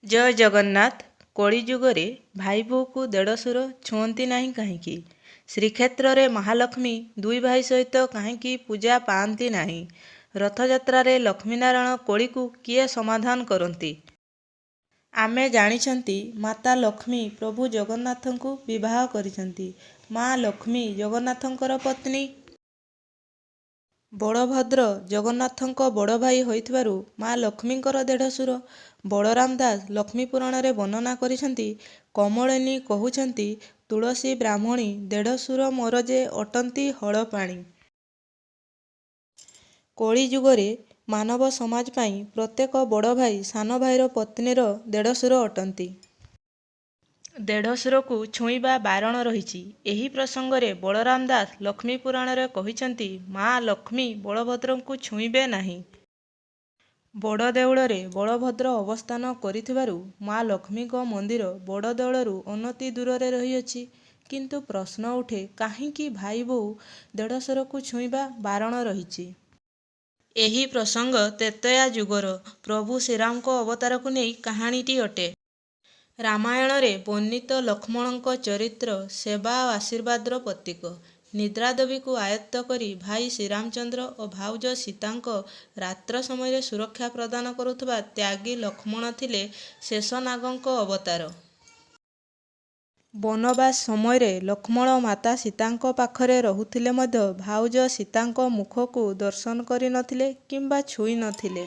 ଜୟ ଜଗନ୍ନାଥ। କଳି ଯୁଗରେ ଭାଇ ବୋହୂକୁ ଦେଢ଼ଶୁର ଛୁଅନ୍ତି ନାହିଁ କାହିଁକି? ଶ୍ରୀକ୍ଷେତ୍ରରେ ମହାଲକ୍ଷ୍ମୀ ଦୁଇ ଭାଇ ସହିତ କାହିଁକି ପୂଜା ପାଆନ୍ତି ନାହିଁ? ରଥଯାତ୍ରାରେ ଲକ୍ଷ୍ମୀନାରାୟଣ କଳିକୁ କିଏ ସମାଧାନ କରନ୍ତି? ଆମେ ଜାଣିଛନ୍ତି ମାତା ଲକ୍ଷ୍ମୀ ପ୍ରଭୁ ଜଗନ୍ନାଥଙ୍କୁ ବିବାହ କରିଛନ୍ତି। ମା ଲକ୍ଷ୍ମୀ ଜଗନ୍ନାଥଙ୍କର ପତ୍ନୀ। ବଳଭଦ୍ର ଜଗନ୍ନାଥଙ୍କ ବଡ଼ ଭାଇ ହୋଇଥିବାରୁ ମା ଲକ୍ଷ୍ମୀଙ୍କର ଦେଢ଼ଶୁର। ବଳରାମ ଦାସ ଲକ୍ଷ୍ମୀ ପୁରାଣରେ ବର୍ଣ୍ଣନା କରିଛନ୍ତି। କମଳିନୀ କହୁଛନ୍ତି, ତୁଳସୀ ବ୍ରାହ୍ମଣୀ ଦେଢ଼ଶୁର ମୋର ଯେ ଅଟନ୍ତି ହଳପାଣି। କଳି ଯୁଗରେ ମାନବ ସମାଜ ପାଇଁ ପ୍ରତ୍ୟେକ ବଡ଼ ଭାଇ ସାନ ଭାଇର ପତ୍ନୀର ଦେଢ଼ଶୁର ଅଟନ୍ତି। ଦେଢ଼ଶୁରକୁ ଛୁଇଁବା ବାରଣ ରହିଛି। ଏହି ପ୍ରସଙ୍ଗରେ ବଳରାମ ଦାସ ଲକ୍ଷ୍ମୀ ପୁରାଣରେ କହିଛନ୍ତି, ମା ଲକ୍ଷ୍ମୀ ବଳଭଦ୍ରଙ୍କୁ ଛୁଇଁବେ ନାହିଁ। ବଡ଼ଦେଉଳରେ ବଳଭଦ୍ର ଅବସ୍ଥାନ କରିଥିବାରୁ ମା ଲକ୍ଷ୍ମୀଙ୍କ ମନ୍ଦିର ବଡ଼ଦେଉଳରୁ ଅନତି ଦୂରରେ ରହିଅଛି। କିନ୍ତୁ ପ୍ରଶ୍ନ ଉଠେ, କାହିଁକି ଭାଇ ବୋହୂ ଦେଢ଼ଶୁରକୁ ଛୁଇଁବା ବାରଣ ରହିଛି? ଏହି ପ୍ରସଙ୍ଗ ତ୍ରେତୟା ଯୁଗର ପ୍ରଭୁ ଶ୍ରୀରାମଙ୍କ ଅବତାରକୁ ନେଇ କାହାଣୀଟି ଅଟେ। ରାମାୟଣରେ ବର୍ଣ୍ଣିତ ଲକ୍ଷ୍ମଣଙ୍କ ଚରିତ୍ର ସେବା ଓ ଆଶୀର୍ବାଦର ପ୍ରତୀକ। ନିଦ୍ରା ଦେବୀକୁ ଆୟତ୍ତ କରି ଭାଇ ଶ୍ରୀରାମଚନ୍ଦ୍ର ଓ ଭାଉଜ ସୀତାଙ୍କ ରାତ୍ର ସମୟରେ ସୁରକ୍ଷା ପ୍ରଦାନ କରୁଥିବା ତ୍ୟାଗୀ ଲକ୍ଷ୍ମଣ ଥିଲେ ଶେଷନାଗଙ୍କ ଅବତାର। ବନବାସ ସମୟରେ ଲକ୍ଷ୍ମଣ ମାତା ସୀତାଙ୍କ ପାଖରେ ରହୁଥିଲେ ମଧ୍ୟ ଭାଉଜ ସୀତାଙ୍କ ମୁଖକୁ ଦର୍ଶନ କରିନଥିଲେ କିମ୍ବା ଛୁଇଁ ନଥିଲେ।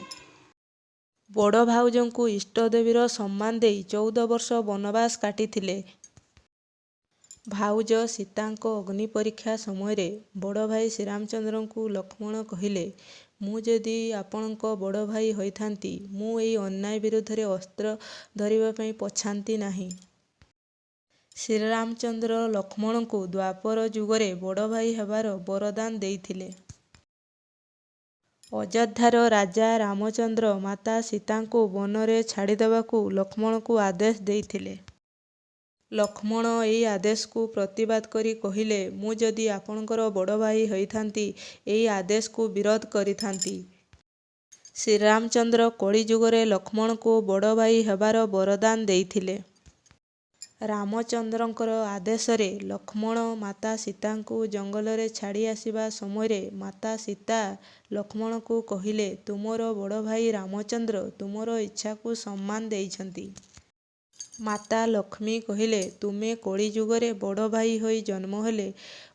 ବଡ଼ ଭାଉଜଙ୍କୁ ଇଷ୍ଟଦେବୀର ସମ୍ମାନ ଦେଇ 14 ବର୍ଷ ବନବାସ କାଟିଥିଲେ। ଭାଉଜ ସୀତାଙ୍କ ଅଗ୍ନି ପରୀକ୍ଷା ସମୟରେ ବଡ଼ ଭାଇ ଶ୍ରୀରାମଚନ୍ଦ୍ରଙ୍କୁ ଲକ୍ଷ୍ମଣ କହିଲେ, ମୁଁ ଯଦି ଆପଣଙ୍କ ବଡ଼ ଭାଇ ହୋଇଥାନ୍ତି, ମୁଁ ଏହି ଅନ୍ୟାୟ ବିରୁଦ୍ଧରେ ଅସ୍ତ୍ର ଧରିବା ପାଇଁ ପଛାନ୍ତି ନାହିଁ। ଶ୍ରୀରାମଚନ୍ଦ୍ର ଲକ୍ଷ୍ମଣଙ୍କୁ ଦ୍ୱାପର ଯୁଗରେ ବଡ଼ ଭାଇ ହେବାର ବରଦାନ ଦେଇଥିଲେ। ଅଯୋଧ୍ୟାର ରାଜା ରାମଚନ୍ଦ୍ର ମାତା ସୀତାଙ୍କୁ ବନରେ ଛାଡ଼ିଦେବାକୁ ଲକ୍ଷ୍ମଣଙ୍କୁ ଆଦେଶ ଦେଇଥିଲେ। ଲକ୍ଷ୍ମଣ ଏହି ଆଦେଶକୁ ପ୍ରତିବାଦ କରି କହିଲେ, ମୁଁ ଯଦି ଆପଣଙ୍କର ବଡ଼ ଭାଇ ହୋଇଥାନ୍ତି, ଏହି ଆଦେଶକୁ ବିରୋଧ କରିଥାନ୍ତି। ଶ୍ରୀରାମଚନ୍ଦ୍ର କଳି ଯୁଗରେ ଲକ୍ଷ୍ମଣଙ୍କୁ ବଡ଼ ଭାଇ ହେବାର ବରଦାନ ଦେଇଥିଲେ। ରାମଚନ୍ଦ୍ରଙ୍କର ଆଦେଶରେ ଲକ୍ଷ୍ମଣ ମାତା ସୀତାଙ୍କୁ ଜଙ୍ଗଲରେ ଛାଡ଼ି ଆସିବା ସମୟରେ ମାତା ସୀତା ଲକ୍ଷ୍ମଣଙ୍କୁ କହିଲେ, ତୁମର ବଡ଼ ଭାଇ ରାମଚନ୍ଦ୍ର ତୁମର ଇଚ୍ଛାକୁ ସମ୍ମାନ ଦେଇଛନ୍ତି। ମାତା ଲକ୍ଷ୍ମୀ କହିଲେ, ତୁମେ କଳି ଯୁଗରେ ବଡ଼ ଭାଇ ହୋଇ ଜନ୍ମ ହେଲେ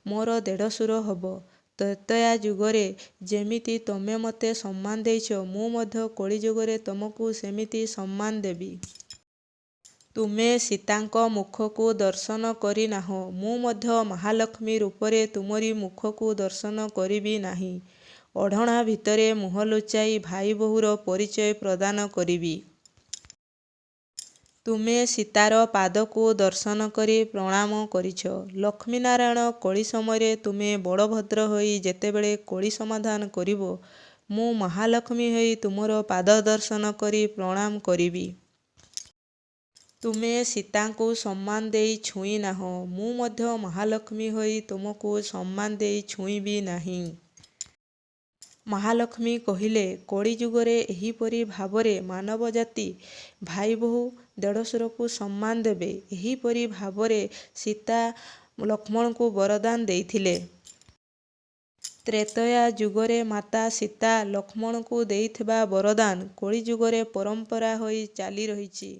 ମୋର ଦେଢ଼ଶୁର ହେବ। ତ୍ରେତୟା ଯୁଗରେ ଯେମିତି ତମେ ମୋତେ ସମ୍ମାନ ଦେଇଛ, ମୁଁ ମଧ୍ୟ କଳି ଯୁଗରେ ତମକୁ ସେମିତି ସମ୍ମାନ ଦେବି। ତୁମେ ସୀତାଙ୍କ ମୁଖକୁ ଦର୍ଶନ କରିନାହଁ, ମୁଁ ମଧ୍ୟ ମହାଲକ୍ଷ୍ମୀ ରୂପରେ ତୁମରି ମୁଖକୁ ଦର୍ଶନ କରିବି ନାହିଁ। ଅଢ଼ଣା ଭିତରେ ମୁହଁ ଲୁଚାଇ ଭାଇ ବୋହୂର ପରିଚୟ ପ୍ରଦାନ କରିବି। ତୁମେ ସୀତାର ପାଦକୁ ଦର୍ଶନ କରି ପ୍ରଣାମ କରିଛ। ଲକ୍ଷ୍ମୀନାରାୟଣ କଳି ସମୟରେ ତୁମେ ବଳଭଦ୍ର ହୋଇ ଯେତେବେଳେ କଳି ସମାଧାନ କରିବ, ମୁଁ ମହାଲକ୍ଷ୍ମୀ ହୋଇ ତୁମର ପାଦ ଦର୍ଶନ କରି ପ୍ରଣାମ କରିବି। ତୁମେ ସୀତାଙ୍କୁ ସମ୍ମାନ ଦେଇ ଛୁଇଁ ନାହଁ, ମୁଁ ମଧ୍ୟ ମହାଲକ୍ଷ୍ମୀ ହୋଇ ତୁମକୁ ସମ୍ମାନ ଦେଇ ଛୁଇଁବି ନାହିଁ। ମହାଲକ୍ଷ୍ମୀ କହିଲେ, କଳି ଯୁଗରେ ଏହିପରି ଭାବରେ ମାନବ ଜାତି ଭାଇ ବୋହୂ ଦେଢ଼ଶୁରକୁ ସମ୍ମାନ ଦେବେ। ଏହିପରି ଭାବରେ ସୀତା ଲକ୍ଷ୍ମଣଙ୍କୁ ବରଦାନ ଦେଇଥିଲେ। ତ୍ରେତୟା ଯୁଗରେ ମାତା ସୀତା ଲକ୍ଷ୍ମଣଙ୍କୁ ଦେଇଥିବା ବରଦାନ କଳି ଯୁଗରେ ପରମ୍ପରା ହୋଇ ଚାଲି ରହିଛି।